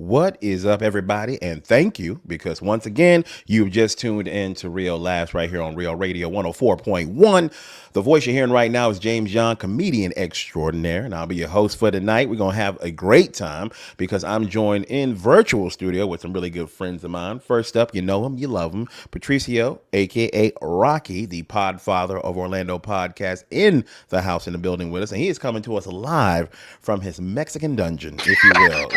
What is up, everybody? And thank you because once again, you've just tuned in to Real Laughs right here on Real Radio 104.1. The voice you're hearing right now is James Young, comedian extraordinaire, and I'll be your host for tonight. We're going to have a great time because I'm joined in virtual studio with some really good friends of mine. First up, you know him, you love him, Patricio, aka Rocky, the podfather of Orlando Podcast, in the house in the building with us, and he is coming to us live from his Mexican dungeon, if you will.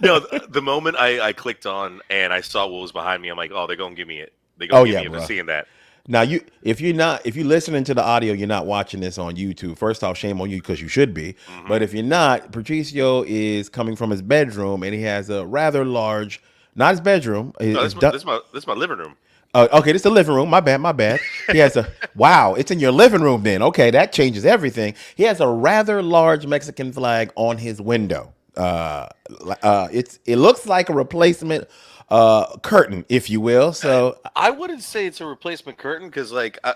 No, the moment I clicked on and I saw what was behind me, I'm like, oh, they're gonna give me it. They're Oh gonna give yeah, me it for bro. seeing that. Now if you're listening to the audio, you're not watching this on YouTube. First off, shame on you because you should be. Hmm. But if you're not, Patricio is coming from his bedroom and he has a rather large, not his bedroom. No, His, this is my living room. okay, this is the living room. My bad, my bad. He has a wow. It's in your living room then. Okay, that changes everything. He has a rather large Mexican flag on his window. It looks like a replacement curtain, if you will. So I wouldn't say it's a replacement curtain because, like, I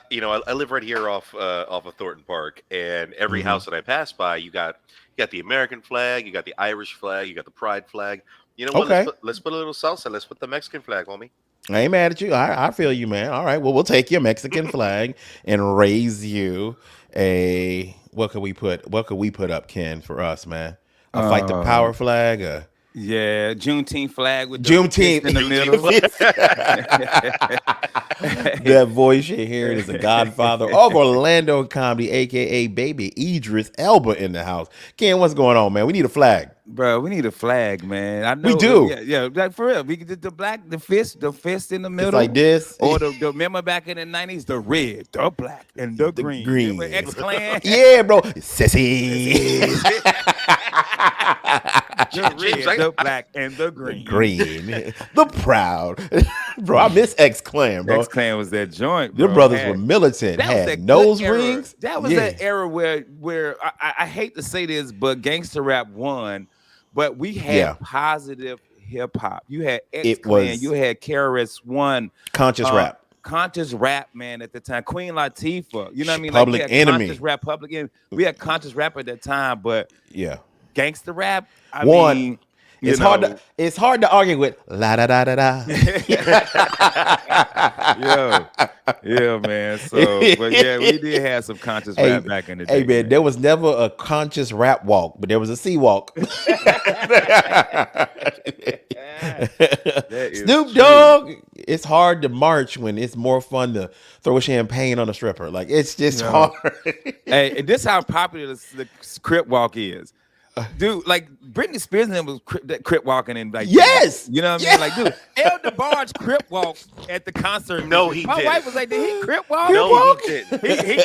live right here off of Thornton Park, and every mhm. house that I pass by, you got the American flag, you got the Irish flag, you got the Pride flag. You know what? Okay, Let's put a little salsa. Let's put the Mexican flag, homie. I ain't mad at you. I feel you, man. All right. Well, we'll take your Mexican flag and raise you a what could we put up, Ken, for us, man? A fight the Uh, power flag, yeah, Juneteenth flag with the fist Juneteenth. in the Juneteenth middle. That voice you're hearing is the godfather of Orlando comedy, aka Baby Idris Elba in the house. Ken, what's going on, man? We need a flag. Bro, we need a flag, man. I We know, do. yeah, like for real. We could the fist in the It's like middle, this. or the remember back in the '90s, the red, the black, and the green. Green. Remember X Clan? Yeah, bro. Sissies. The James, red, the black, and the green. Green. The proud. Bro, I miss X Clan, bro. X Clan was that joint. Your Bro. brothers Had- were militant, That was had that good nose era. rings. That was Yeah. that era where I hate to say this, but gangster rap won. But we had Yeah. positive hip hop. You had X It Clan. was You had KRS One. conscious rap. Conscious rap, man. At the time, Queen Latifah. You know what I mean? Public we had Enemy. Conscious rap, Public Enemy. We had conscious rap at that time, but Yeah. gangster rap. I One, mean, It's hard to argue with la da da da da. yeah, man. So, but yeah, we did have some conscious Hey, rap back in the day. hey man, there was never a conscious rap walk, but there was a sea walk. is Snoop true. Dogg. It's hard to march when it's more fun to throw champagne on a stripper. Like it's just Yeah. hard. Hey, and this how popular the Crip Walk is. Dude, like Britney Spears and them was Crip walking in like Yes! you know what I mean? Like, dude, El DeBarge Crip walked at the concert. No, he My didn't. wife was like, did he Crip walk? No, he didn't.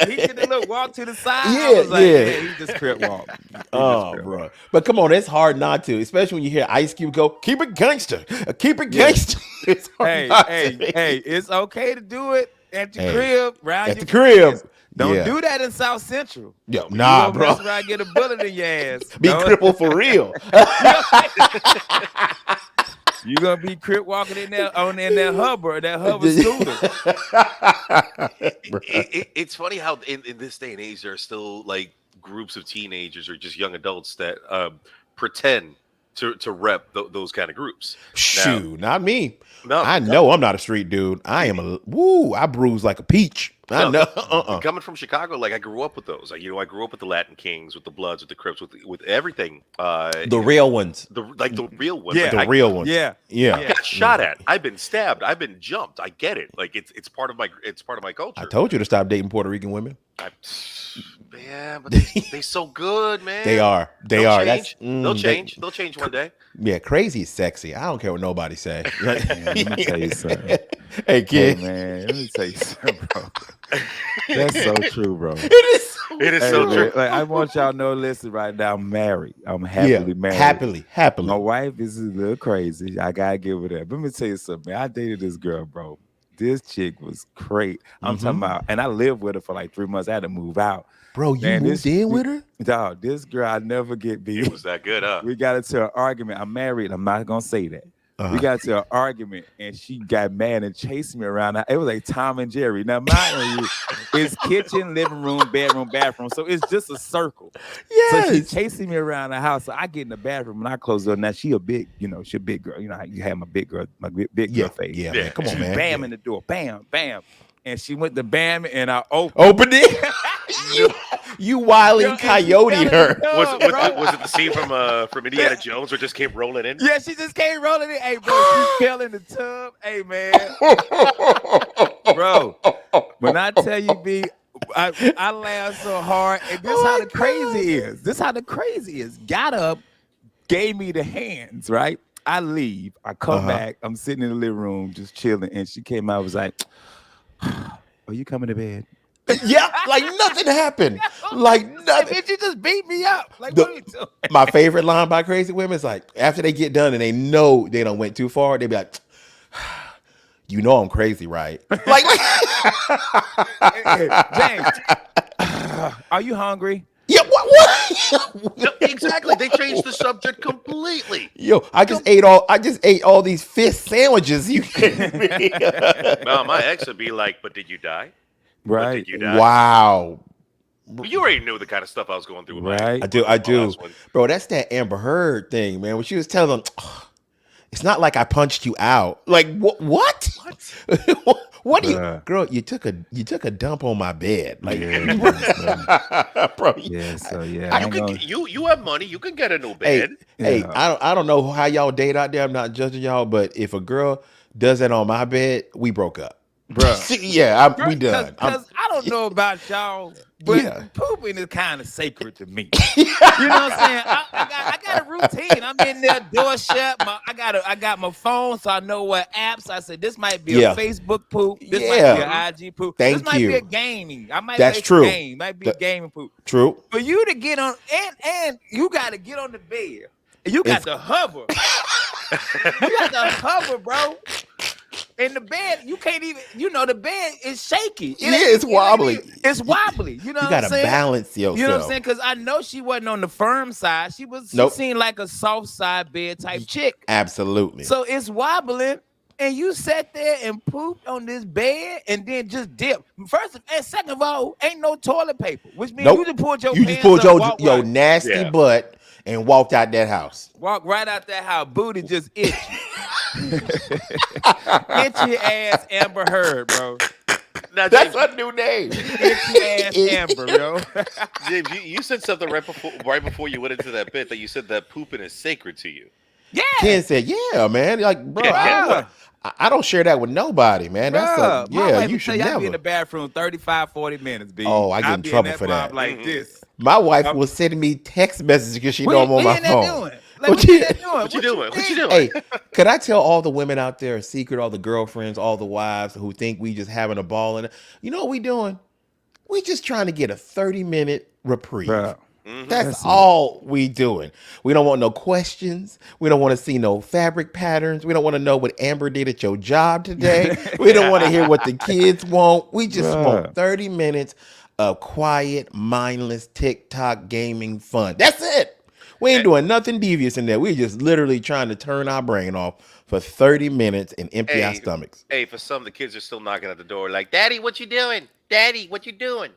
He did the little walk to the side. I Yeah, was like, yeah. he just Crip walk. He just Oh, Crip bro. walk. But come on, it's hard not to, especially when you hear Ice Cube go, keep it gangster. Keep it Yeah. gangster. It's hard Hey, not hey, to. hey, it's okay to do it at your Hey, crib, round at your the crib. friends. Don't Yeah. do that in South Central. Yo, You nah, gonna bro. mess around, get a bullet in your ass. Be Don't- crippled for real. You gonna be crip walking in that Hubbard scooter. It's funny how in this day and age there are still like groups of teenagers or just young adults that pretend to rep those kind of groups. Shoot, not me. No, I know I'm not a street dude. I am I bruise like a peach. I know. Coming from Chicago, like I grew up with those. Like, I grew up with the Latin Kings, with the Bloods, with the Crips, with everything. The real ones. the real ones. Yeah. Like, The I real ones. Yeah. Yeah. got shot at. I've been stabbed. I've been jumped. I get it. Like it's part of my culture. I told you to stop dating Puerto Rican women. Yeah, but they so good, man. They are. They They'll are. Change. They'll they- change. They'll change one day. Yeah, crazy is sexy. I don't care what nobody say. Let me tell you something. Hey, Hey, kid. man, let me tell you something, bro. That's so true, bro. It is so It is Hey, so man, true. like, I want y'all to know, listen, right now, I'm married. I'm happily married. Happily. My wife is a little crazy. I gotta give her that. Let me tell you something, man. I dated this girl, bro. This chick was great. I'm talking about, and I lived with her for like 3 months. I had to move out. Bro, you Man, moved in with her? Dog, this girl I never get beat. It was that good, huh? We got into an argument. I'm married. I'm not gonna say that. We got to an argument, and she got mad and chased me around. It was like Tom and Jerry. Now, mind you, it's kitchen, living room, bedroom, bathroom. So it's just a circle. So she Yes. chasing me around the house. So I get in the bathroom and I close the door. Now she a big, she a big girl. You know how you have my big girl Yeah. face. Yeah, Yeah. man. Come on, She man. bam Yeah. in the door. Bam, bam. And she went to bam and I opened. Opened it. you wily Yo, and she coyote fell in her. the tub, bro. Was it the scene from Indiana Jones where it just came rolling in? Yeah, she just came rolling in. Hey, bro, she fell in the tub. Hey, man. Bro, when I tell you, B, I laughed so hard. And this how the crazy is. This how the crazy is. Got up, gave me the hands, right? I leave. I come back. I'm sitting in the living room just chilling. And she came out, was like, are you coming to bed? Yeah, like nothing happened. Like nothing. Bitch, you just beat me up. Like, The- what are you doing? My favorite line by crazy women is like, after they get done and they know they don't went too far, they be like, you know I'm crazy, right? Like, Hey, James, are you hungry? yeah, what? No, exactly. They changed the subject completely. Yo, I just ate all these fish sandwiches you gave me. Well, my ex would be like, "But did you die? But Right. did you die?" Wow. Well, you already knew the kind of stuff I was going through. With Right. I do. my last one. Bro, that's that Amber Heard thing, man. When she was telling them, it's not like I punched you out. Like, what? What? What do you, Bruh. girl? You took a dump on my bed. Like, Yeah, bro. yeah, so yeah. You I ain't can gonna- you have money. You can get a new Hey, bed. hey, Yeah. I don't know how y'all date out there. I'm not judging y'all, but if a girl does that on my bed, we broke up. Bruh. Yeah, we done. Because I don't know about y'all, but Yeah. pooping is kind of sacred to me. You know what I'm saying? I got a routine. I'm in there, door shut. I got my phone, so I know what apps. I said this might be Yeah. a Facebook poop. This Yeah. might be an IG poop. Thank this might you. be a gaming. I might That's play true. Game. Might be a gaming poop. True. For you to get on and you got to get on the bed. And you got It's- to hover. You got to hover, bro. In the bed, you can't even. The bed is shaky. Yeah, it's wobbly. It's wobbly. You know You what gotta I'm saying? balance yourself. You know what I'm saying? Because I know she wasn't on the firm side. She Nope. seemed like a soft side bed type chick. Absolutely. So it's wobbling, and you sat there and pooped on this bed, and then just dipped. First and second of all, ain't no toilet paper, which means Nope. you just pulled your You pants just pulled up, walked your right- nasty Yeah. butt and walked out that house. Walk right out that house, booty just itchy. Itchy ass Amber Heard, bro. Now, That's James, a new name. Itchy ass Amber, yo. James, you said something right before you went into that bit that you said that pooping is sacred to you. Yeah. Ken said, "Yeah, man. Like, bro, Yeah. I don't share that with nobody, man. That's Bruh, my yeah. wife You would tell should you I'd be in never." the bathroom 35, 40 minutes, B. Oh, I get I'd in be trouble for mob that. Like Mhm. this. My wife was sending me text messages because she know I'm on my in there phone. doing? Like, What what you you- in there doing? What you doing? What you doing? Hey, could I tell all the women out there a secret, all the girlfriends, all the wives who think we just having a ball in it? You know what we doing? We just trying to get a 30-minute reprieve. Bruh. That's all we doing. We don't want no questions. We don't want to see no fabric patterns. We don't want to know what Amber did at your job today. We don't want to hear what the kids want. We just Bruh. want 30 minutes of quiet, mindless TikTok gaming fun. That's it. We ain't doing nothing devious in there. We just literally trying to turn our brain off for 30 minutes and empty our Hey. stomachs. Hey, for some, the kids are still knocking at the door like, "Daddy, what you doing? Daddy, what you doing?"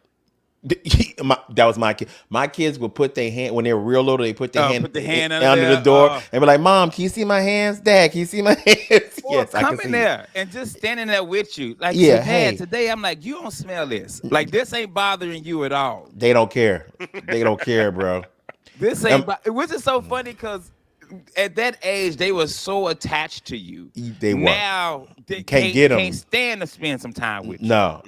That was my kid. My kids would put their hand when they were real little. They put their hand, put the hand under under the there, door and be like, "Mom, can you see my hands? Dad, can you see my hands?" Or Yes, I come can in see. there and just standing there with you. Like, Yeah, Dad, hey. today I'm like, you don't smell this. Like, this ain't bothering you at all. They don't care. They don't care, bro. This ain't, which is so funny because at that age, they were so attached to you. They were. Now, they Can't get 'em. Can't stand to spend some time with you. No.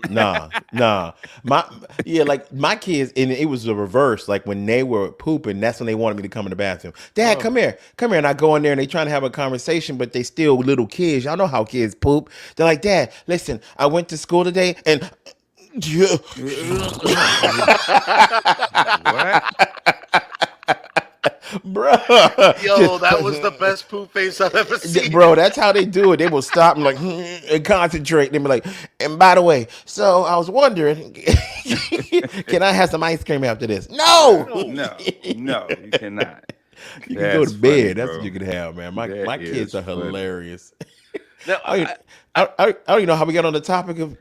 Like my kids, and it was the reverse. Like when they were pooping, that's when they wanted me to come in the bathroom. Dad, come here. And I go in there and they trying to have a conversation, but they still little kids. Y'all know how kids poop. They're like, Dad, listen, I went to school today and bro. Yo, that was the best poop face I've ever seen. Bro, that's how they do it. They will stop and like and concentrate. They be like, and by the way, so I was wondering, can I have some ice cream after this? No, No, you cannot. You can go to That's bed. funny, That's bro. what you can have, man. My That kids is are funny. hilarious. Now, I don't even know how we got on the topic of.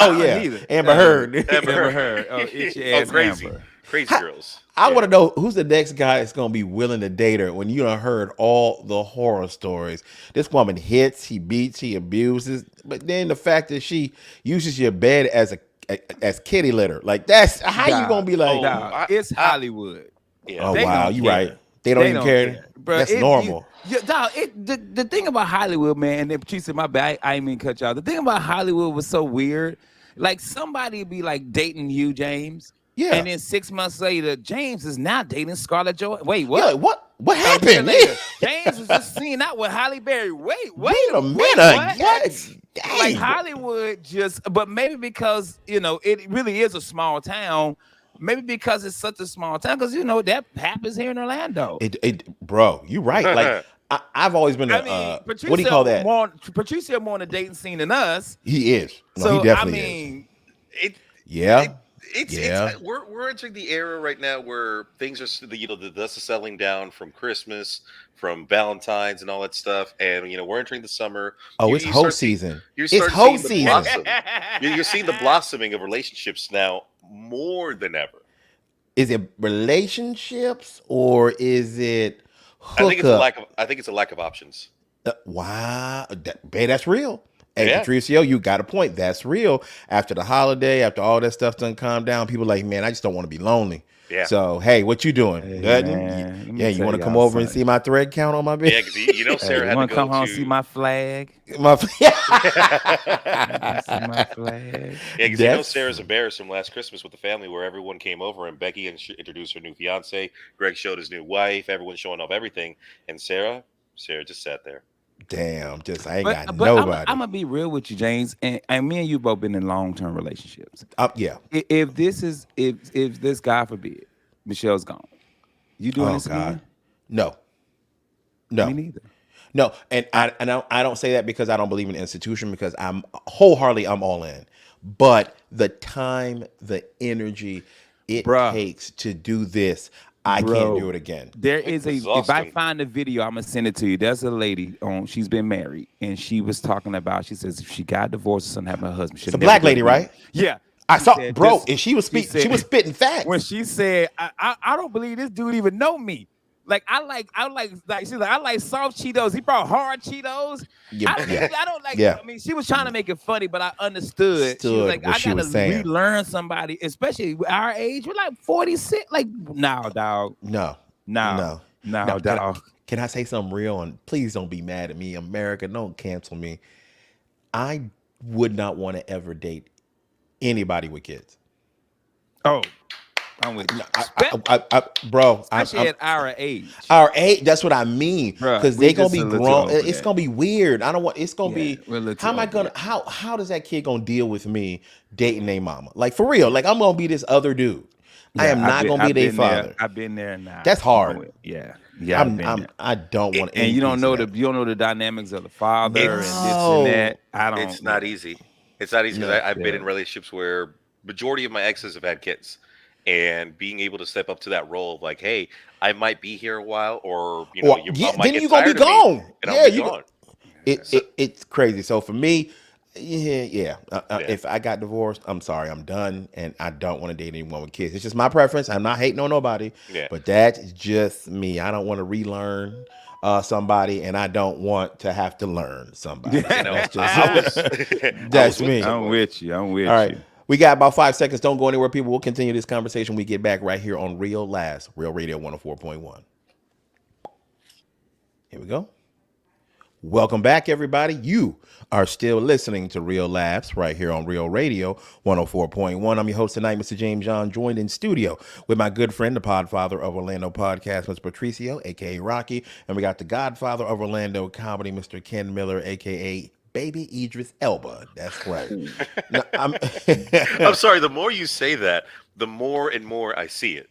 Oh yeah, Neither. Amber Heard. Amber Heard. Oh, itchy oh, ass crazy, Amber. crazy girls. I Yeah. want to know who's the next guy that's gonna be willing to date her when you done heard all the horror stories. This woman hits, he beats, he abuses, but then the fact that she uses your bed as kitty litter, like that's how you gonna be like, Oh, Nah, it's Hollywood. Yeah. oh They wow, don't you care. right. They don't even care. Bro, That's normal. The thing about Hollywood, man, and then Patricia, my bad, I ain't mean to cut y'all. The thing about Hollywood was so weird. Like somebody be like dating you, James. Yeah. And then 6 months later, James is now dating Scarlett Johansson. Wait, what? Yeah, what A year happened? later, James was just seen out with Halle Berry. Wait a minute. what? What? Like Dang. Hollywood but maybe because, it really is a small town. Maybe because it's such a small town, because that happens here in Orlando. Bro, you right. Like I've always been what do you call that? Patricia more on the dating scene than us. He is. No, So he definitely is. It, Yeah. it's we're entering the era right now where things are the dust is settling down from Christmas, from Valentine's and all that stuff, and we're entering the summer. Oh, it's You hoe start season. You're It's starting hoe to see the season. blossom. You're seeing the blossoming of relationships now more than ever. Is it relationships or is it hookup? I think it's a lack of options. Wow, babe, that's real. Hey, Yeah. Patricio, you got a point. That's real. After the holiday, after all that stuff done calm down, people like, man, I just don't want to be lonely. Yeah. So, hey, what you doing? Hey, Nothing? man, let me Yeah, you tell want to come y'all over and something. see my thread count on my bed? Yeah, because Sarah You had want to to go come home to and see my flag? My, See my flag. Yeah, because That's- Sarah's embarrassed from last Christmas with the family where everyone came over and Becky introduced her new fiance. Greg showed his new wife. Everyone's showing off everything. And Sarah just sat there. damn, I ain't got But nobody. I'm gonna be real with you, James, and me and you both been in long-term relationships. Yeah. If this, God forbid, Michelle's gone, you doing Oh, this God. again? No. No. Me neither. No, and I don't say that because I don't believe in the institution, because I'm all in. But the time, the energy it Bruh. takes to do this, I can't Bro. do it again. There It's is if I exhausting. find the video, I'm gonna send it to you. There's a lady she's been married, and she was talking about. She says if she got divorced or something happened to her husband, It's a black lady, right? Yeah. I She saw, said bro, this- and she was spitting facts. when she said, I don't believe this dude even know me. Like I like she's like, I like soft Cheetos. He brought hard Cheetos. Yeah, I don't like. Yeah. I mean, she was trying to make it funny, but I understood. She was Understood like, what I she gotta was saying. relearn somebody, especially our age. We're like 46. Like, no, dog. No, No, Now, dog. can I say something real? And please don't be mad at me, America. Don't cancel me. I would not want to ever date anybody with kids. Oh, I'm with you. Bro, Especially at our age. our age. That's what I mean. Bruh, Because we they gonna just be a little grown. too over It's that. gonna be weird. I don't want. It's gonna Yeah, be. we're a little How too am I over gonna? that. How does that kid gonna deal with me dating their mama? Like for real. Like I'm gonna be this other dude. I am not gonna be their father. I've been there now. That's hard. Yeah. I've been there. I don't want. And you don't know the dynamics of the father and this No. and that. I don't. It's not easy. It's not easy because Yeah, I've been yeah. in relationships where majority of my exes have had kids, and being able to step up to that role of like, hey, I might be here a while, or your mom might then get you gonna be tired of me, gone. and Yeah, I'll be you. gone. It's crazy. So for me, yeah. Yeah. If I got divorced, I'm sorry, I'm done, and I don't want to date anyone with kids. It's just my preference. I'm not hating on nobody, Yeah. but that's just me. I don't want to relearn somebody, and I don't want to have to learn somebody. That's I was- just I that's was with me. someone. I'm with you. I'm with all right. you. We got about 5 seconds. Don't go anywhere, people. We'll continue this conversation when we get back right here on Real Last, Real Radio 104.1. Here we go. Welcome back, everybody. You are still listening to Real Laughs right here on Real Radio 104.1. I'm your host tonight, Mr. James John, joined in studio with my good friend, the podfather of Orlando podcast, Mr. Patricio, a.k.a. Rocky. And we got the godfather of Orlando comedy, Mr. Ken Miller, a.k.a. Baby Idris Elba. That's right. Now, I'm sorry. The more you say that, the more and more I see it.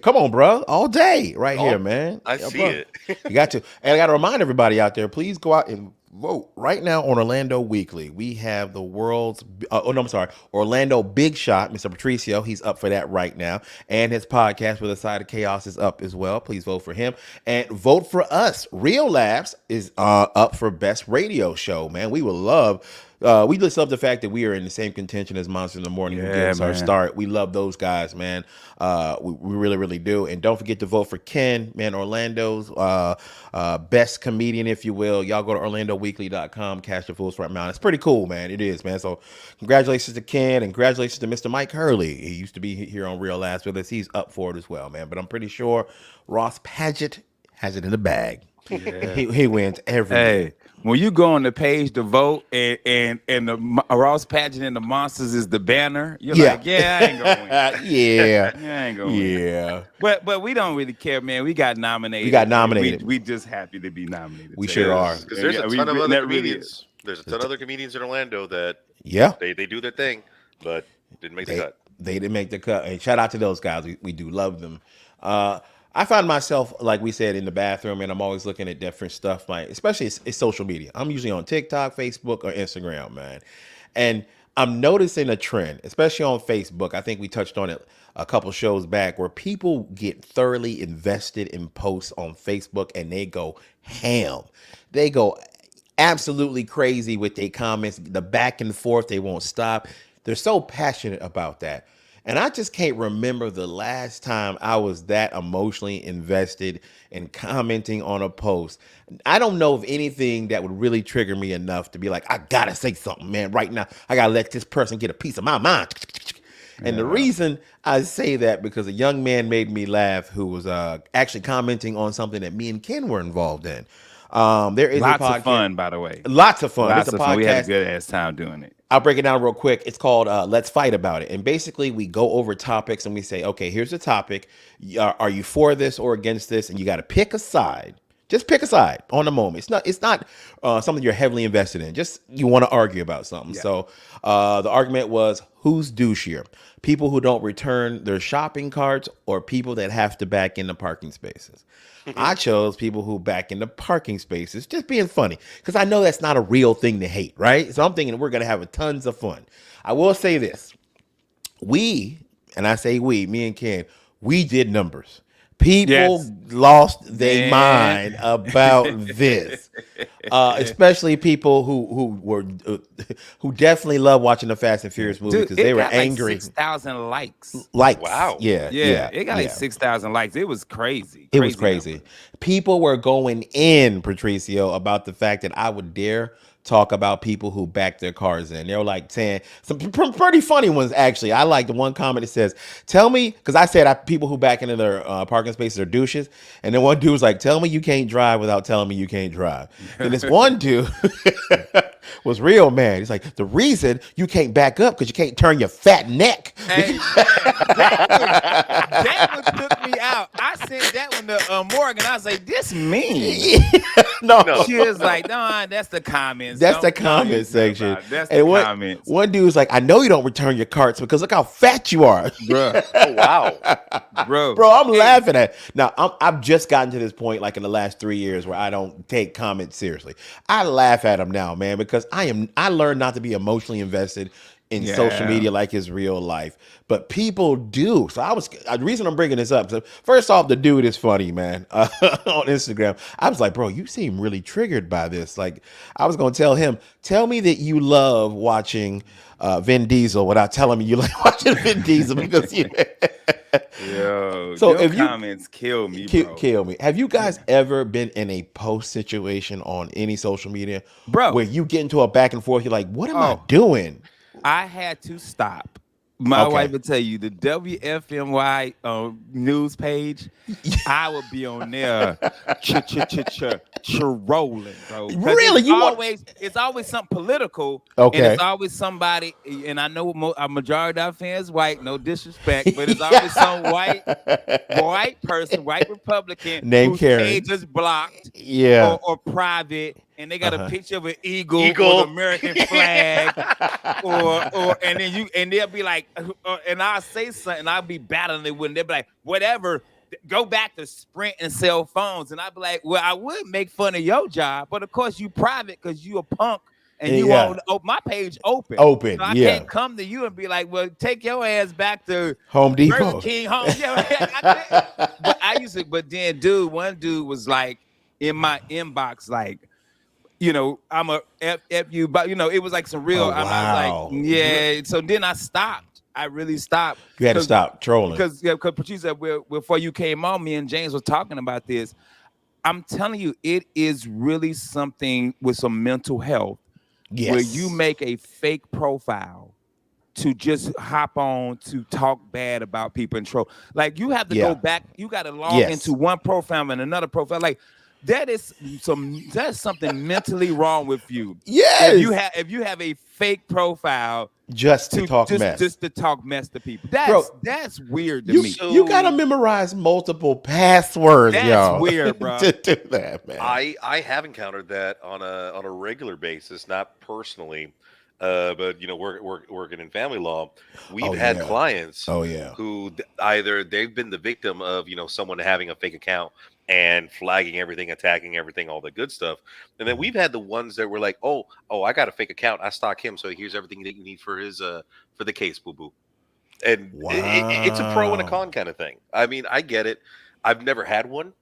Come on, bro. All day right All- here, man. I Yeah, see bro. it. You got to. And I got to remind everybody out there, please go out and vote right now on Orlando Weekly. We have the world's Orlando Big Shot, Mr. Patricio. He's up for that right now, and his podcast with a side of chaos is up as well. Please vote for him and vote for us. Real Laughs is up for best radio show. Man, we would love. We just love the fact that we are in the same contention as Monster in the Morning, who Yeah, gives our man. start. We love those guys, man. We really, really do. And don't forget to vote for Ken, man, Orlando's best comedian, if you will. Y'all go to OrlandoWeekly.com, cast your votes right now. It's pretty cool, man. It is, man. So congratulations to Ken and congratulations to Mr. Mike Hurley. He used to be here on Real Last with us. He's up for it as well, man. But I'm pretty sure Ross Paget has it in the bag. He wins every Hey, when you go on the page to vote and the Ross Pageant and the Monsters is the banner, you're like, yeah, I ain't gonna win. yeah. Yeah, I ain't gonna win. Yeah. But we don't really care, man. We got nominated. We got nominated. We just happy to be nominated. We So, sure yeah. are. Because there's Yeah, a we- ton of we- other that really comedians. is. There's a ton of other comedians in Orlando that Yeah. they do their thing, but didn't make the cut. They didn't make the cut. And shout out to those guys. We do love them. I find myself, like we said, in the bathroom, and I'm always looking at different stuff, like especially it's social media. I'm usually on TikTok, Facebook, or Instagram, man. And I'm noticing a trend, especially on Facebook. I think we touched on it a couple shows back, where people get thoroughly invested in posts on Facebook and they go ham. They go absolutely crazy with their comments, the back and forth, they won't stop. They're so passionate about that. And I just can't remember the last time I was that emotionally invested in commenting on a post. I don't know of anything that would really trigger me enough to be like, I gotta say something, man, right now. I gotta let this person get a piece of my mind. And the reason I say that, because a young man made me laugh who was actually commenting on something that me and Ken were involved in. There is Lots a podcast. of fun, by the way. Lots of fun. Lots It's a of fun. We had a podcast. good ass time doing it. I'll break it down real quick. It's called Let's Fight About It. And basically we go over topics and we say, okay, here's the topic. Are you for this or against this? And you got to pick a side. Just pick a side on the moment. It's not something you're heavily invested in. Just you want to argue about something. Yeah. So the argument was, who's douchier? People who don't return their shopping carts or people that have to back into parking spaces? I chose people who back into parking spaces, just being funny, because I know that's not a real thing to hate, right? So I'm thinking we're going to have tons of fun. I will say this. And I say we, me and Ken, we did numbers. People Yes. lost their Man. mind about this, especially people who definitely love watching the Fast and Furious movies because they were angry. Like 6,000 likes. Likes. Wow. Yeah. Yeah, it got like yeah. 6,000 likes. It was crazy. It was crazy. number. People were going in, Patricio, about the fact that I would dare talk about people who back their cars in. They were like saying some pretty funny ones, actually. I like the one comment that says, tell me, because I said people who back into their parking spaces are douches. And then one dude was like, tell me you can't drive without telling me you can't drive. And this one dude was real mad. He's like, the reason you can't back up because you can't turn your fat neck. Hey, man, that one took me out. I sent that one to Morgan. I was like, this mean. No. She was like, no, that's the comments. That's the Don't comment worry section. about it. That's And the comments. one dude was like, I know you don't return your carts because look how fat you are. Bruh, Oh wow! bro. Bro, I'm laughing at. Now, I've just gotten to this point, like in the last 3 years, where I don't take comments seriously. I laugh at them now, man, because I learned not to be emotionally invested in social Yeah. media like it's real life, but people do. So the reason I'm bringing this up. So first off, the dude is funny, man. On Instagram, I was like, bro, you seem really triggered by this. Like, I was gonna tell him, tell me that you love watching Vin Diesel without telling me you like watching Vin Diesel because you. Yo, So your if you- comments kill me, bro. Kill me. Have you guys ever been in a post situation on any social media, Bro. where you get into a back and forth? You're like, what am I Oh. doing? I had to stop. My Okay. wife would tell you the WFMY news page. I would be on there, trolling, bro. 'Cause Really? It's always something political. Okay. And it's always somebody. And I know a majority of our fans white. No disrespect, but it's always some white person, white Republican, Named whose Karen. page is blocked. Yeah. Or private, and they got Uh-huh. a picture of an eagle, Eagle. or the American flag, and they'll be like, and I'll say something, I'll be battling it with them. They'll be like, whatever, go back to Sprint and cell phones. And I'd be like, well, I would make fun of your job, but of course you private because you a punk and you Yeah. won't open my page open. Open, So I yeah. can't come to you and be like, well, take your ass back to Home Burger Depot. King home. But I used to, but then one dude was like in my inbox, like, you know, I'm a F you, but you know, it was like some real. Oh, I was wow. like, yeah. So then I stopped. I really stopped. You had to stop trolling. Because Patricia, before you came on, me and James was talking about this. I'm telling you, it is really something with some mental health Yes. where you make a fake profile to just hop on to talk bad about people and troll. Like you have to Yeah. go back. You got to log Yes. into one profile and another profile. Like that's something mentally wrong with you. Yes. If you have a fake profile just to talk mess. just to talk mess to people. Bro, That's weird to you, me. So- you gotta memorize multiple passwords, That's y'all. weird, bro. To do that, man. I have encountered that on a regular basis, not personally, but you know, working in family law, we've Oh, had yeah. clients Oh yeah. who either they've been the victim of, you know, someone having a fake account and flagging everything, attacking everything, all the good stuff, and then we've had the ones that were like, oh, I got a fake account, I stalk him, so here's everything that you need for his for the case, boo boo. And it's a pro and a Wow. con kind of thing. I mean, I get it. I've never had one.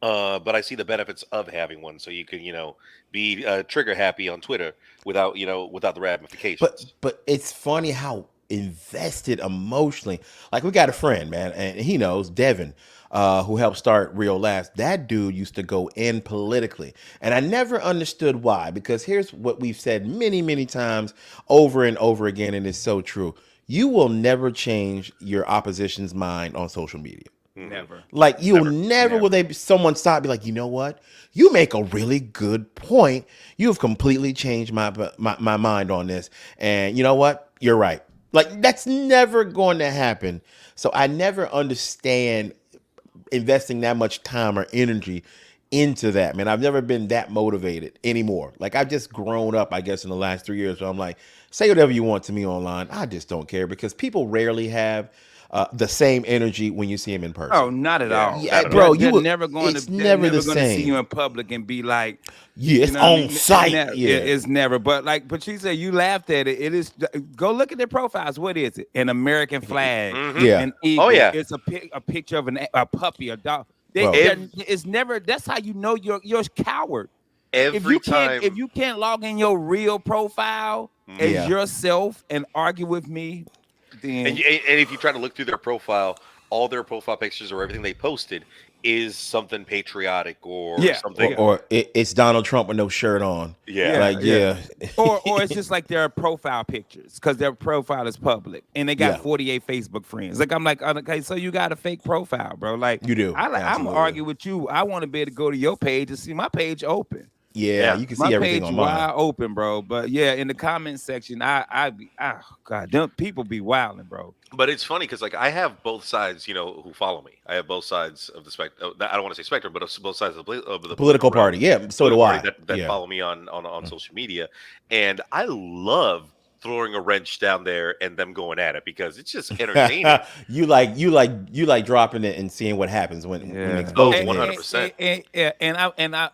But I see the benefits of having one, so you can, you know, be trigger happy on Twitter without the ramifications. But it's funny how invested emotionally. Like we got a friend, man, and he knows Devin, who helped start Real Last. That dude used to go in politically, and I never understood why. Because here's what we've said many, many times over and over again, and it's so true. You will never change your opposition's mind on social media. Never. Like you'll never will they someone stop be like, you know what? You make a really good point. You've completely changed my mind on this. And you know what? You're right. Like that's never going to happen. So I never understand investing that much time or energy into that, man. I've never been that motivated anymore. Like I've just grown up, I guess, in the last 3 years. So I'm like, say whatever you want to me online. I just don't care because people rarely have the same energy when you see him in person. Oh, not at all. Yeah, bro, They're you never going it's to. never the gonna same. see you in public and be like, Yeah, it's you know what I on mean? site. Yeah. It's never. But like Patricia, you laughed at it. It is. Go look at their profiles. What is it? An American flag. Mhm. Yeah. An eagle. Oh, yeah. It's a picture of a puppy, a dog. Bro. It's never. That's how you know you're a coward. Every time, if you can't log in your real profile as Yeah. yourself and argue with me, then and if you try to look through their profile, all their profile pictures or everything they posted is something patriotic or Yeah. something. Or it's Donald Trump with no shirt on. Yeah. Like, yeah. or it's just like their profile pictures because their profile is public and they got Yeah. 48 Facebook friends. Like I'm like, okay, so you got a fake profile, bro. Like You do. I'm Absolutely. argue with you. I want to be able to go to your page and see my page open. Yeah, Yeah. you can My see everything page on mine. wide open, bro. But yeah, in the comment section, I be God, them people be wilding, bro. But it's funny because like I have both sides, you know, who follow me. I have both sides of the spectrum. I don't want to say spectrum, but both sides of the Political realm. party. Yeah, so do Political I. party that Yeah. follow me on social media, and I love throwing a wrench down there and them going at it because it's just entertaining. you like dropping it and seeing what happens when Yeah. exposing Oh, it. 100%.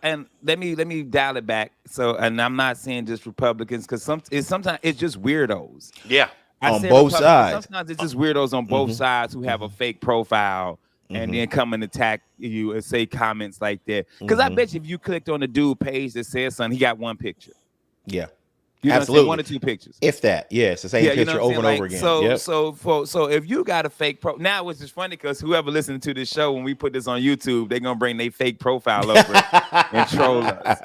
And let me dial it back. So, and I'm not saying just Republicans because sometimes it's just weirdos. Yeah. I On said both Republicans, sides. Sometimes it's just weirdos on both sides who have a fake profile and then come and attack you and say comments like that. Because I bet you if you clicked on the dude page that says something, he got one picture. Yeah. You know what I'm saying? Absolutely. One or two pictures. If that, yeah, it's the same Yeah, you know picture what I'm over and saying? over Like, again. So if you got a fake now, which is funny because whoever listening to this show, when we put this on YouTube, they're gonna bring their fake profile over and troll us.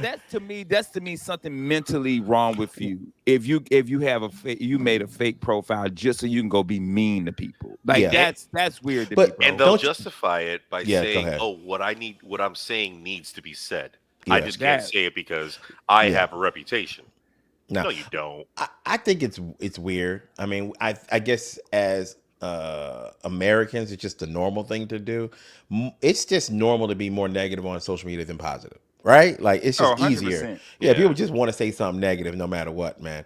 That's to me something mentally wrong with you. If you have you made a fake profile just so you can go be mean to people, like Yeah. that's weird to But- me, bro. And they'll Don't you- justify it by Yeah, go saying, ahead. "Oh, what I'm saying needs to be said. I Yeah. just can't That- say it because I Yeah. have a reputation." No. No, you don't. I think it's weird. I mean, I guess as Americans, it's just a normal thing to do. It's just normal to be more negative on social media than positive, right? Like it's just 100%. easier. Yeah, Yeah. people just want to say something negative no matter what, man.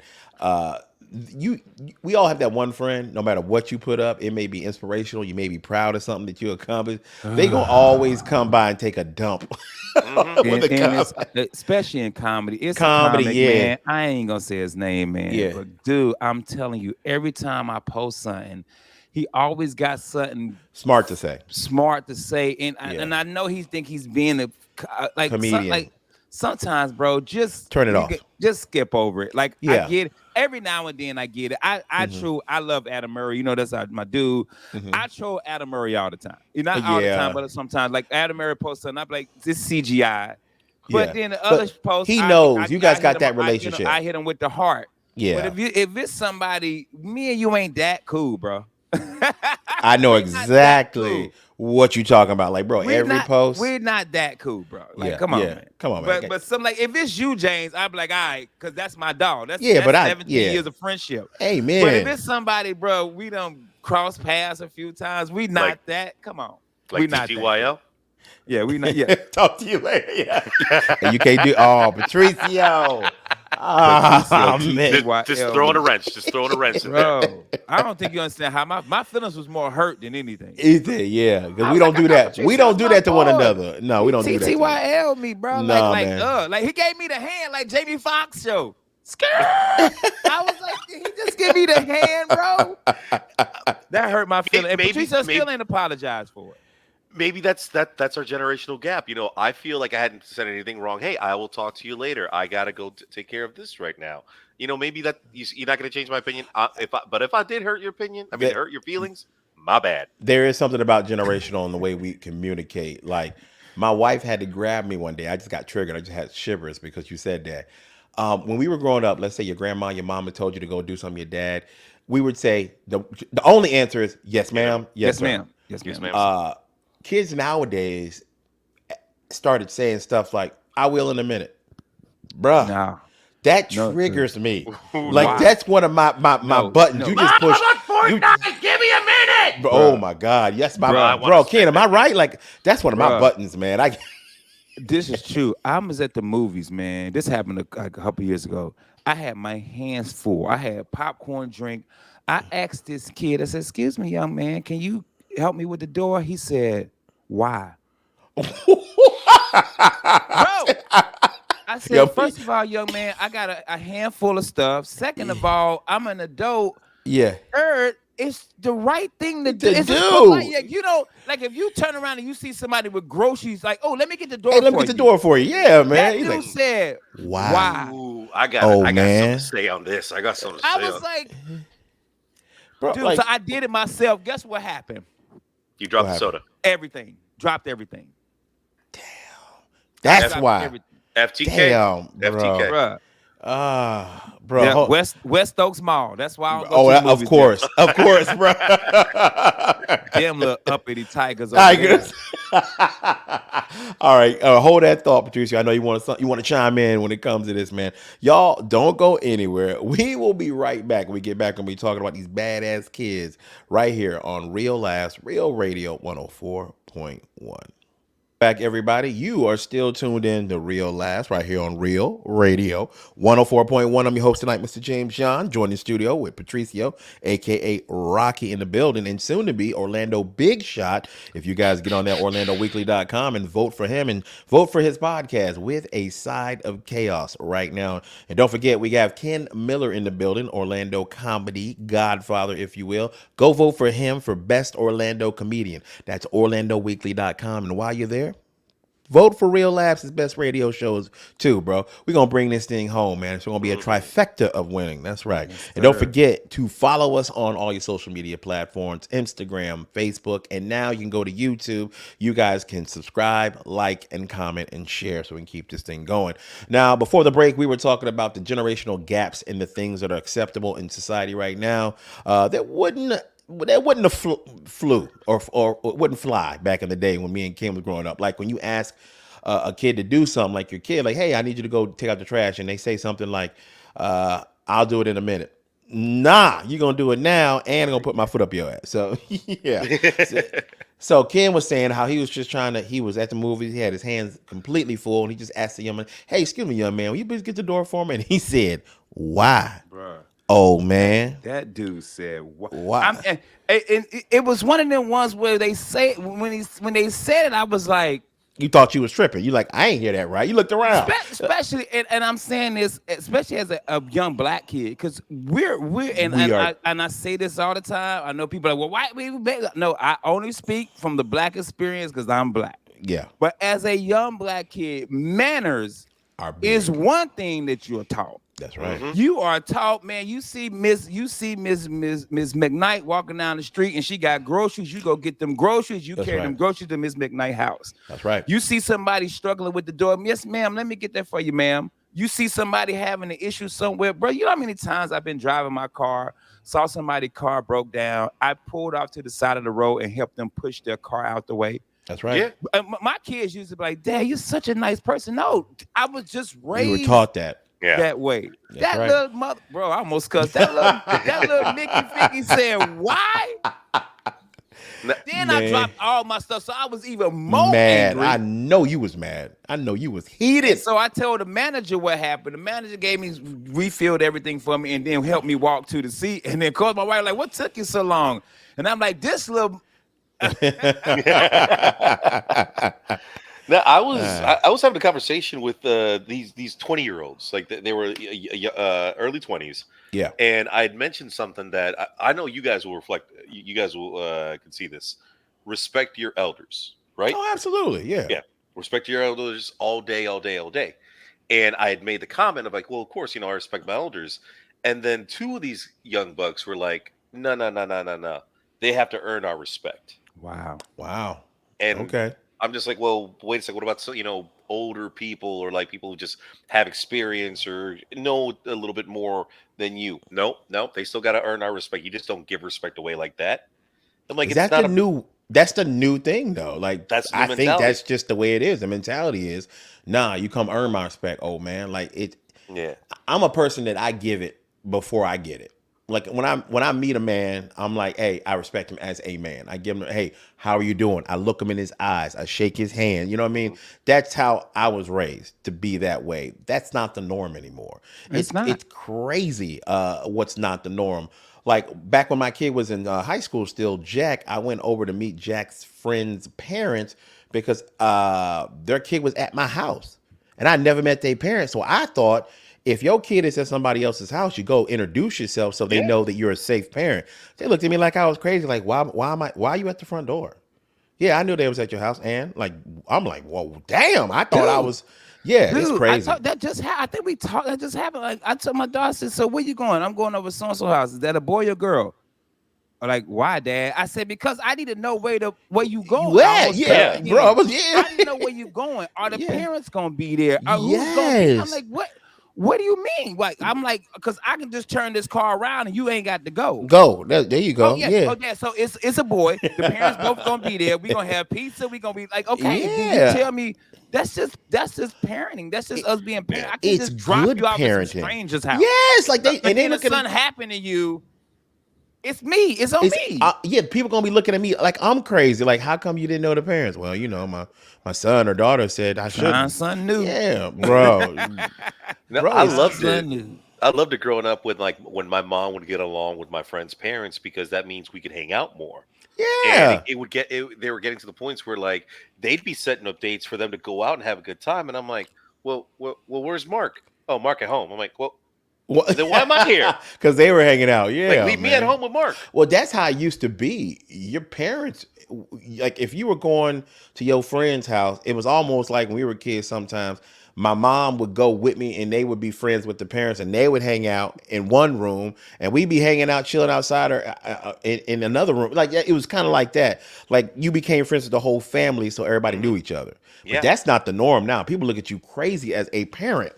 we all have that one friend. No matter what you put up, it may be inspirational. You may be proud of something that you accomplished. They gonna always come by and take a dump. Mhm. With And a it's, especially in comedy, it's Comedy, a comic, yeah. man. I ain't gonna say his name, man. Yeah. But dude, I'm telling you, every time I post something, he always got something Smart to say. smart to say, and Yeah. and I know he think he's being a like Comedian. like sometimes, bro, just Turn it off. just skip over it. Like Yeah. I get it. Every now and then I get it. I love Adam Murray. You know, that's my dude. Mhm. I troll Adam Murray all the time. Not all the Yeah. time, but sometimes. Like Adam Murray posts something, I'm like, this CGI. Yeah. But then the other But posts, he knows. You guys hit got him- that relationship. I hit him with the heart. Yeah. But if it's somebody, me and you ain't that cool, bro. I know We're not that exactly cool. what you talking about. Like, bro, We're every not, post. we're not that cool, bro. Like, Yeah, come on, yeah. man. Come on, man. But some like if it's you, James, I'd be like, all right, because that's my dog. That's Yeah, that's but 17 years of friendship. Hey, But if man. it's somebody, bro, we done cross paths a few times. We not Like- that. Come on. Like we not that. TTYL. Yeah, we not. Yeah. Talk to you later. Yeah. And you can't do. Oh, Patricio. Patricio, Man. Just throwing a wrench. Just throwing a wrench in there. Bro, I don't think you understand how my feelings was more hurt than anything. Yeah, I because we was don't like, do I that. thought We you don't was do my that to one boy. another. No, we don't do that. to one- TTYL me, bro. Nah, like, man. like he gave me the hand like Jamie Foxx show. Skirt. I was like, did he just give me the hand, bro? That hurt my feelings. And Maybe- Patricia still maybe- ain't apologized for it. Maybe that's our generational gap. You know, I feel like I hadn't said anything wrong. Hey, I will talk to you later. I gotta go take care of this right now. You know, maybe that you're not gonna change my opinion. If I did hurt your opinion, hurt your feelings, my bad. There is something about generational in the way we communicate. Like, my wife had to grab me one day. I just got triggered. I just had shivers because you said that. When we were growing up, let's say your grandma, your mama told you to go do something, your dad, we would say the only answer is yes, ma'am. Yes, sir. ma'am. Yes, ma'am. Kids nowadays started saying stuff like, I will in a minute. Bruh, Nah. that No, triggers me. Like, Wow. that's one of my No, buttons. no. You just push. Give me a minute. Bro, oh my God. Yes, my Bruh. I wanna bro, spend Ken, am I right? Like, that's one of my Bruh. buttons, man. This is true. I was at the movies, man. This happened a couple years ago. I had my hands full. I had popcorn drink. I asked this kid, I said, excuse me, young man, can you help me with the door? He said, why? Bro, I said, Yo, first of all, young man, I got a handful of stuff. Second of all, I'm an adult. Yeah. Third, it's the right thing to do. To It's do. polite. You know, like if you turn around and you see somebody with groceries, like, oh, let me get the door. Hey, let me for get the you. door for you. Yeah, man. That He's dude like, said, wow. why? Ooh, I got Oh, something man. to say on this. I got something to I say. was on. like, Bro, dude, like, so I did it myself. Guess what happened? You dropped What the soda. Everything. Dropped everything. that's Dropped why. everything. FTK. Damn, bro. FTK. Bruh. Bro. Yeah, hold- West Oaks Mall. That's why I don't go Oh, to the of movies, course. Of course, bro. Damn little uppity tigers. Over there. Tigers. All right, hold that thought, Patricia. I know you want to chime in when it comes to this, man. Y'all don't go anywhere. We will be right back. When we get back and be talking about these badass kids right here on Real Last Real Radio 104.1. Back, everybody. You are still tuned in to Real Last right here on Real Radio 104.1. I'm your host tonight, Mr. James John, joined in the studio with Patricio, aka Rocky, in the building, and soon to be Orlando Big Shot. If you guys get on there, OrlandoWeekly.com, and vote for him and vote for his podcast, With a Side of Chaos, right now. And don't forget, we have Ken Miller in the building, Orlando comedy godfather, if you will. Go vote for him for Best Orlando Comedian. That's OrlandoWeekly.com. And while you're there, vote for Real Labs' best radio shows too, bro. We're going to bring this thing home, man. It's going to be a trifecta of winning. That's right. And don't forget to follow us on all your social media platforms, Instagram, Facebook, and now you can go to YouTube. You guys can subscribe, like, and comment and share so we can keep this thing going. Now, before the break, we were talking about the generational gaps in the things that are acceptable in society right now that wouldn't have flew or wouldn't fly back in the day when me and Kim was growing up. Like when you ask a kid to do something, like your kid, like, hey, I need you to go take out the trash, and they say something like, I'll do it in a minute. Nah, you're gonna do it now, and I'm gonna put my foot up your ass. So yeah. So Ken was saying how he was just he was at the movies, he had his hands completely full, and he just asked the young man, hey, excuse me, young man, will you please get the door for me? And he said, why? Bruh. Oh man. That dude said, "What?" Wow. And it was one of them ones where they say when they said it, I was like, You thought you was tripping. You like, I ain't hear that right. You looked around. especially, and I'm saying this, especially as a young black kid, because we're and, We and are- I say this all the time. I know people are like, well, why we no, I only speak from the black experience because I'm black. Yeah. But as a young black kid, manners Are big. is one thing that you're taught. That's right. Mhm. You are taught, man. You see Miss McKnight walking down the street and she got groceries. You go get them groceries. You That's carry right. them groceries to Miss McKnight house. That's right. You see somebody struggling with the door. Yes, ma'am. Let me get that for you, ma'am. You see somebody having an issue somewhere, bro. You know how many times I've been driving my car, saw somebody's car broke down. I pulled off to the side of the road and helped them push their car out the way. That's right. Yeah. My kids used to be like, "Dad, you're such a nice person." No, I was just raised You were taught that. Yeah. that way. That's That right. little mother, bro, I almost cussed. That little Mickey Ficky said, "Why?" Then I Man. dropped all my stuff, so I was even more Mad. angry. I know you was mad. I know you was heated. So I told the manager what happened. The manager gave me refilled everything for me and then helped me walk to the seat. And then called my wife like, "What took you so long?" And I'm like, "This little." Now I was having a conversation with these 20-year-olds, like they were early 20s, Yeah. and I had mentioned something that I know you guys will reflect. You guys will can see this. Respect your elders, right? Oh, absolutely. Yeah. Yeah. Respect your elders all day, all day, all day. And I had made the comment of like, well, of course, I respect my elders. And then two of these young bucks were like, no, no, no, no, no, no. They have to earn our respect. Wow. Wow. And Okay. I'm just like, well, wait a second. What about older people or like people who just have experience or know a little bit more than you? No, they still got to earn our respect. You just don't give respect away like that. I'm like, Is it's that not the new? That's the new thing, though. Like, That's the I think mentality. that's just the way it is. The mentality is, nah, you come earn my respect, old man. Like it. Yeah, I'm a person that I give it before I get it. Like when I meet a man, I'm like, hey, I respect him as a man. I give him, hey, how are you doing? I look him in his eyes. I shake his hand. You know what I mean? That's how I was raised to be that way. That's not the norm anymore. It's not. It's crazy. What's not the norm? Like back when my kid was in high school, still Jack. I went over to meet Jack's friend's parents because their kid was at my house, and I never met their parents. So I thought, if your kid is at somebody else's house, you go introduce yourself so they Yeah. know that you're a safe parent. They looked at me like I was crazy. Like, why are you at the front door? Yeah, I knew they was at your house. And like, I'm like, whoa, damn. I thought I Dude. was, yeah, it's Dude, crazy. that just happened. I think we talked. That just happened. Like I told my daughter, I said, "So where you going?" "I'm going over so-and-so house." "Is that a boy or girl?" I'm like, "Why, Dad?" I said, "Because I need to know where you going." Yeah, I almost yeah, cussed bro. I again. was, yeah. I didn't know where you going. Are the Yeah. parents gonna be there? Who's gonna be? I'm Yes. like, what? What do you mean? Like, I'm like, because I can just turn this car around and you ain't got to go. Go. There you go. Oh yeah. Yeah. Oh yeah. So it's a boy. The parents both gonna be there. We gonna have pizza. We gonna be like, okay. Then Yeah. you tell me that's just parenting. That's just us being parents. I can It's just drop good you off at parenting. some stranger's house. Yes. Like they, But and they then if look at something happen to you, it's me. It's on me. Yeah, people gonna be looking at me like I'm crazy. Like, how come you didn't know the parents? Well, my son or daughter said I My shouldn't. son knew. Yeah, bro. no, Bro, I it's loved Son it. knew. I loved it growing up with like when my mom would get along with my friends' parents because that means we could hang out more. Yeah. And they were getting to the points where like they'd be setting up dates for them to go out and have a good time, and I'm like, well, where's Mark? Oh, Mark at home. I'm like, well, then why am I here? Because they were hanging out. Yeah. Like leave me at man. home with Mark. Well, that's how it used to be. Your parents, like if you were going to your friend's house, it was almost like when we were kids sometimes. My mom would go with me and they would be friends with the parents and they would hang out in one room and we'd be hanging out, chilling outside or in another room. Like it was kind of like that. Like you became friends with the whole family so everybody knew each other. But Yeah. that's not the norm now. People look at you crazy as a parent.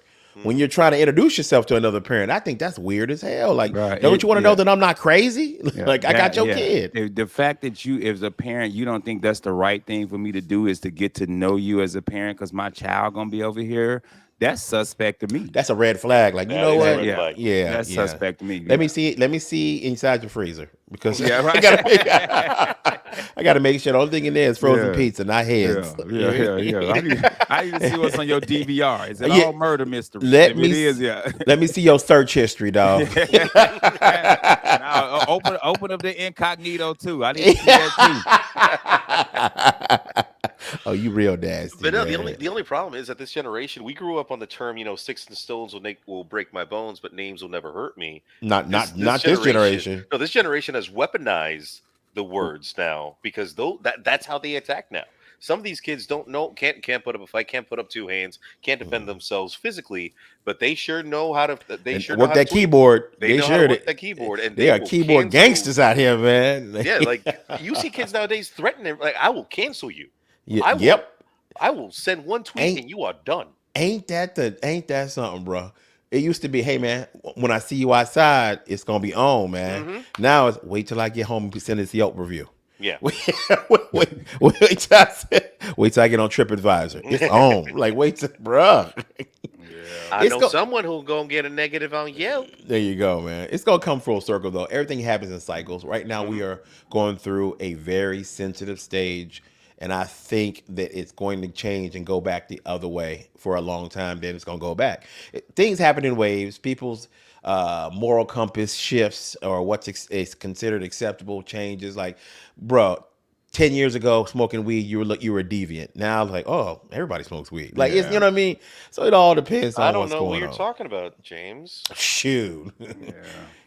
When you're trying to introduce yourself to another parent, I think that's weird as hell. Like, Right. don't you want to Yeah. know that I'm not crazy? Yeah, Like, I got your yeah. kid. The fact that you, as a parent, you don't think that's the right thing for me to do is to get to know you as a parent because my child gonna be over here. that's suspect to me. That's a red flag. Like, you That know is a what? red flag. Yeah, That's yeah. suspect to me. Let me see. Let me see inside your freezer because Yeah, right. I gotta make sure the only thing in there is frozen Yeah. pizza, not heads. I need to see what's on your DVR. Is it Yeah. all murder mystery? Let If me it is, s- yeah. Let me see your search history, dog. Now, open up the incognito too. I need to see that Oh, you real nasty. But no, man. the only problem is that this generation, we grew up on the term, sticks and stones will break my bones, but names will never hurt me. Not this generation. No, this generation has weaponized the words now because that's how they attack now. Some of these kids don't know, can't put up a fight, can't put up two hands, can't defend themselves physically, but they sure know how to. They And sure know work how to that tweet. keyboard. They know how sure to work that that keyboard, and they are will keyboard cancel- gangsters out here, man. Yeah, like you see kids nowadays threatening, like I will cancel you. I will, Yep. I will send one tweet Ain't- and you are done. Ain't that something, bro? It used to be, hey man, when I see you outside, it's gonna be on, man. Mhm. Now it's wait till I get home and send this Yelp review. Yeah. wait till I get on TripAdvisor. It's on. Like wait till, bruh. I It's know go- someone who'll go and get a negative on Yelp. There you go, man. It's gonna come full circle though. Everything happens in cycles. Right now, we are going through a very sensitive stage, and I think that it's going to change and go back the other way for a long time. Then it's gonna go back. Things happen in waves. People's moral compass shifts, or what's is considered acceptable changes. Like, bro. 10 years ago, smoking weed, you were a deviant. Now, it's like, oh, everybody smokes weed. Like, it's, you know what I mean? So it all depends on I don't what's know going what you're on. talking about, James. Shoot.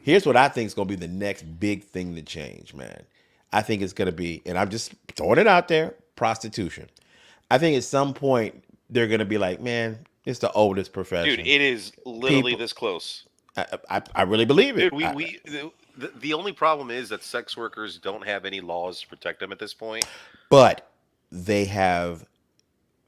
Here's what I think is going to be the next big thing to change, man. I think it's going to be, and I'm just throwing it out there, prostitution. I think at some point they're going to be like, man, it's the oldest profession. Dude, it is literally People- this close. I really believe it. Dude, the only problem is that sex workers don't have any laws to protect them at this point. But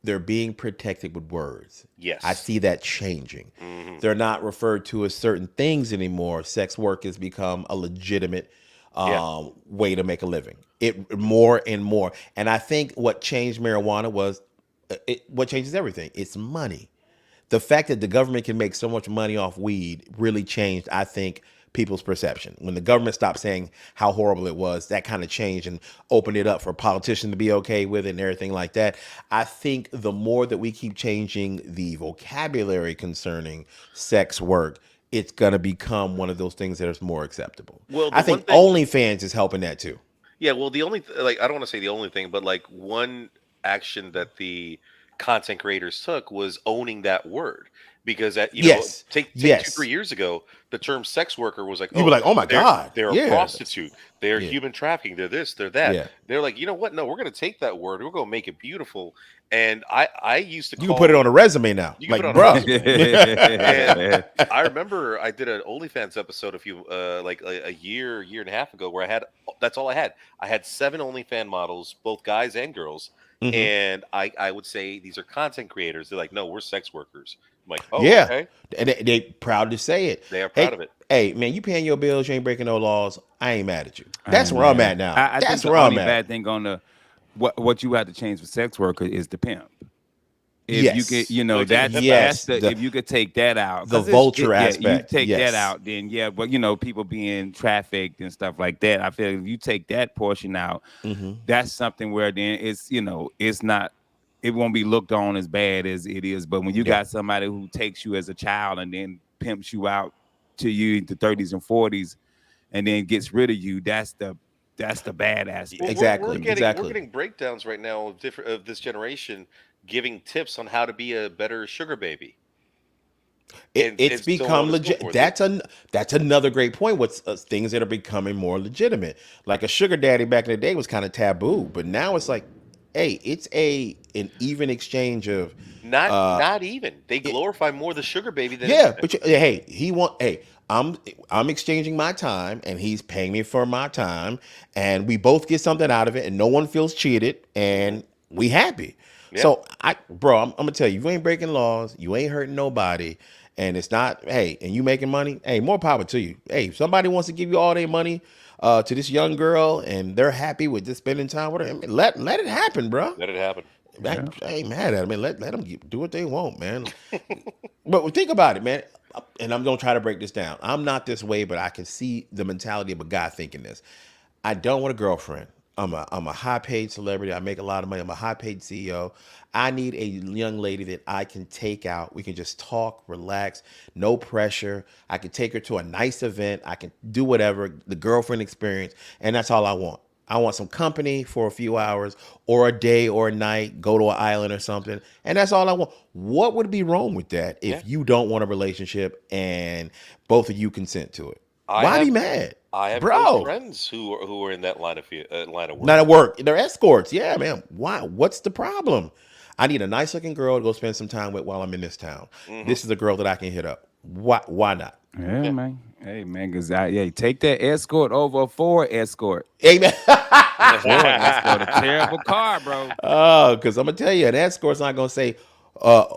they're being protected with words. Yes. I see that changing. Mhm. They're not referred to as certain things anymore. Sex work has become a legitimate way to make a living. It more and more. And I think what changed marijuana was what changes everything. It's money. The fact that the government can make so much money off weed really changed, I think, people's perception. When the government stopped saying how horrible it was, that kind of changed and opened it up for politicians to be okay with it and everything like that. I think the more that we keep changing the vocabulary concerning sex work, it's going to become one of those things that is more acceptable. Well, I the think one thing- OnlyFans is helping that too. Yeah, well, the only like I don't want to say the only thing, but like one action that the content creators took was owning that word because that Yes. take Yes. 2-3 years ago, the term sex worker was like You were like, oh my God, they're yeah. a prostitute, they're Yeah. human trafficking, they're this, they're that. Yeah. They're like, you know what? No, we're gonna take that word, we're gonna make it beautiful. And I used to You call can put it on a resume now. You can Like, put it on a bro. I remember I did an OnlyFans episode a few like a year and a half ago where that's all I had. I had 7 OnlyFans models, both guys and girls. Mhm. And I would say these are content creators. They're like, no, we're sex workers. I'm like, oh, Yeah. okay. And they proud to say it. They are proud of it. Hey, man, you paying your bills, you ain't breaking no laws. I ain't mad at you. That's where I'm at now. I think That's the where I'm only at. bad thing on the what you have to change for sex worker is the pimp. If Yes. you could, Oh, that's yes, the, if you could take that out, the 'cause vulture you aspect, take yes. that out, then but people being trafficked and stuff like that. I feel if you take that portion out, Mhm. that's something where then it's not. It won't be looked on as bad as it is. But when you Yeah. got somebody who takes you as a child and then pimps you out to you into 30s and 40s, and then gets rid of you, that's the bad aspect. Well, Exactly, We're exactly. getting breakdowns right now of this generation giving tips on how to be a better sugar baby. And It's so on become and so legit. forth. That's another great point. What's things that are becoming more legitimate? Like a sugar daddy back in the day was kind of taboo, but now it's like, hey, it's an even exchange of Not even. They glorify more the sugar baby than yeah. anything. But I'm exchanging my time, and he's paying me for my time, and we both get something out of it, and no one feels cheated, and we happy. Yeah. So I'm gonna tell you, you ain't breaking laws, you ain't hurting nobody, and it's not, hey, and you making money, hey, more power to you. Hey, if somebody wants to give you all their money to this young girl, and they're happy with just spending time with her, let it happen, bro. Let it happen. I ain't mad at them. Man, let them do what they want, man. But think about it, man. And I'm gonna try to break this down. I'm not this way, but I can see the mentality of a guy thinking this. I don't want a girlfriend. I'm a high paid celebrity. I make a lot of money. I'm a high paid CEO. I need a young lady that I can take out. We can just talk, relax, no pressure. I can take her to a nice event. I can do whatever, the girlfriend experience, and that's all I want. I want some company for a few hours or a day or a night, go to an island or something. And that's all I want. What would be wrong with that if you don't want a relationship and both of you consent to it? Why be mad? I have Bro. close friends who are in that line of work. Not at work. They're escorts. Yeah, man. Why? What's the problem? I need a nice looking girl to go spend some time with while I'm in this town. This is a girl that I can hit up. Why not? Yeah, man. Hey, man, because take that escort over a Ford escort. Amen. Ford escort, a terrible car, bro. Oh, because I'm gonna tell you, an escort's not gonna say,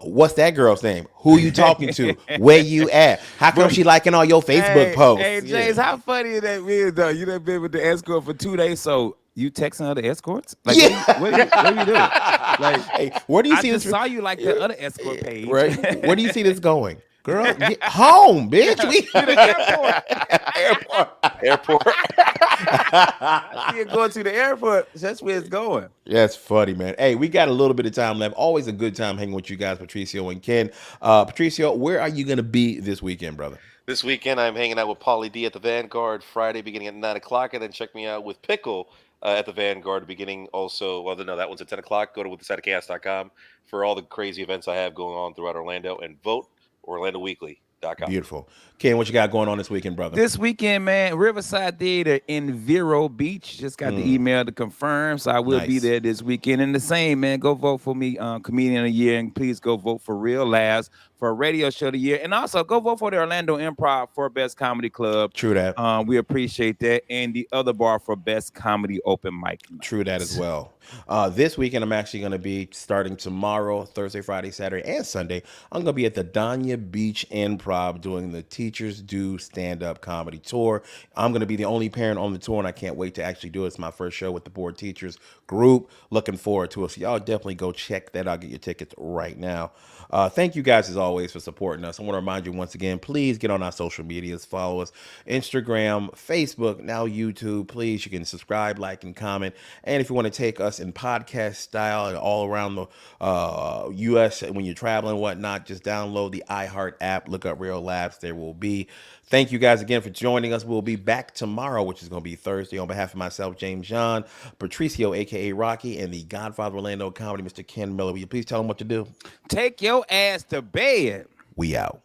what's that girl's name? Who you talking to? Where you at? How come she liking all your Facebook posts? Hey, James, how funny is that is, though? You done been with the escort for 2 days, so you texting other escorts? Like, what you do? Like, Hey, where do you I see just this? saw you like the other escort page. Right? Where do you see this going? Girl, get home, bitch. We To the airport. Airport. I see it going to the airport. That's where it's going. That's funny, man. Hey, we got a little bit of time left. Always a good time hanging with you guys, Patricio and Ken. Patricio, where are you going to be this weekend, brother? This weekend, I'm hanging out with Pauly D at the Vanguard Friday beginning at 9 o'clock, and then check me out with Pickle at the Vanguard beginning also. Well, no, that one's at 10 o'clock. Go to withthesideofchaos.com for all the crazy events I have going on throughout Orlando, and vote OrlandoWeekly.com. Beautiful. Ken, what you got going on this weekend, brother? This weekend, man, Riverside Theater in Vero Beach. Just got the email to confirm, so I will be Nice. there this weekend. And the same, man, go vote for me, Comedian of the Year, and please go vote for Real Laughs for a Radio Show of the Year. And also go vote for the Orlando Improv for Best Comedy Club. True that. We appreciate that. And the other bar for Best Comedy Open Mic. True that as well. This weekend, I'm actually going to be starting tomorrow, Thursday, Friday, Saturday, and Sunday. I'm going to be at the Dania Beach Improv doing the Teachers Do Stand-Up Comedy Tour. I'm going to be the only parent on the tour, and I can't wait to actually do it. It's my first show with the Board Teachers group. Looking forward to it. So y'all definitely go check that out. Get your tickets right now. Thank you guys, as always, for supporting us. I want to remind you once again, please get on our social medias. Follow us, Instagram, Facebook, now YouTube. Please, you can subscribe, like, and comment. And if you want to take us in podcast style and all around the U.S. when you're traveling and whatnot, just download the iHeart app. Look up Real Labs. There will be. Thank you guys again for joining us. We'll be back tomorrow, which is going to be Thursday. On behalf of myself, James John, Patricio, a.k.a. Rocky, and the Godfather of Orlando Comedy, Mr. Ken Miller. Will you please tell them what to do? Take your ass to bed. We out.